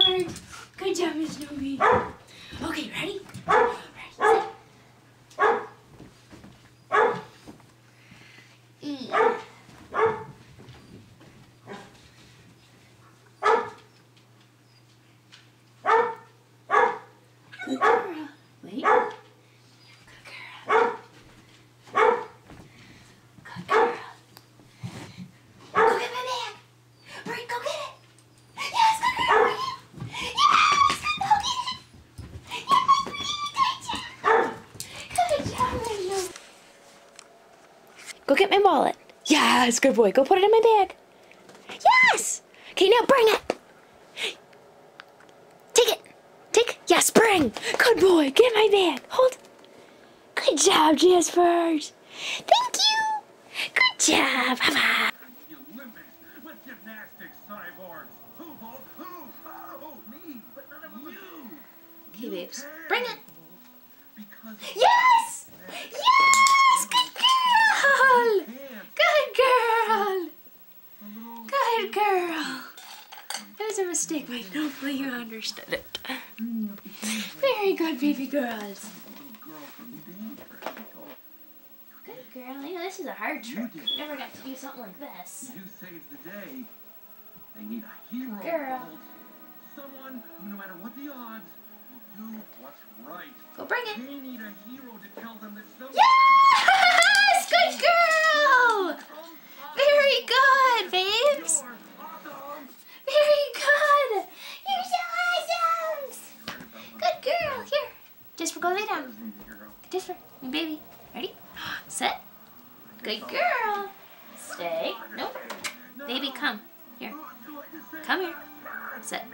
bird. Good job, Miss Snoopy. Okay, ready? Ready, set. Good girl. Wait. Good girl. Good girl. Go get my bag. Hurry, go get it. Yes, good girl. Yes, go get it. Yes, good job. Good job. Go get my wallet. Yes, good boy. Go put it in my bag. Yes. Okay, now bring it. Yes, bring! Good boy, get my bag. Hold. Good job, Jasper. Thank you. Good job. Bye-bye. The Olympics with gymnastics cyborgs. Who? Me, but none of them you. Okay, babes. Bring it. Because yes! Yes! Good girl! Good girl! Good girl. That was a mistake, but hopefully you understood it. Very good, baby girls. Good girl. You know, this is a hard trick. Never got to do something like this. You saved the day. They need a hero. Girl. Someone who, no matter what the odds, will do what's right. Go bring it. They need a hero to tell them that someone... Yes! Good girl! Very good, babes. Very good. You're so awesome. Good girl. Here. Just go lay down. Just for me, baby. Ready? Set. Good girl. Stay. Nope. Baby, come. Here. Come here. Set.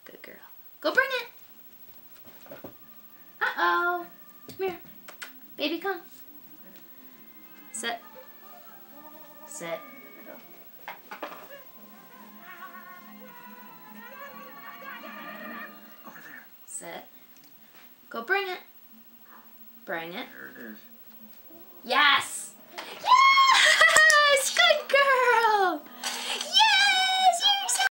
Good girl. Go bring it. Uh-oh. Come here. Baby, come. Sit. Sit. Over there. Sit. Go bring it. Bring it. There it is. Yes!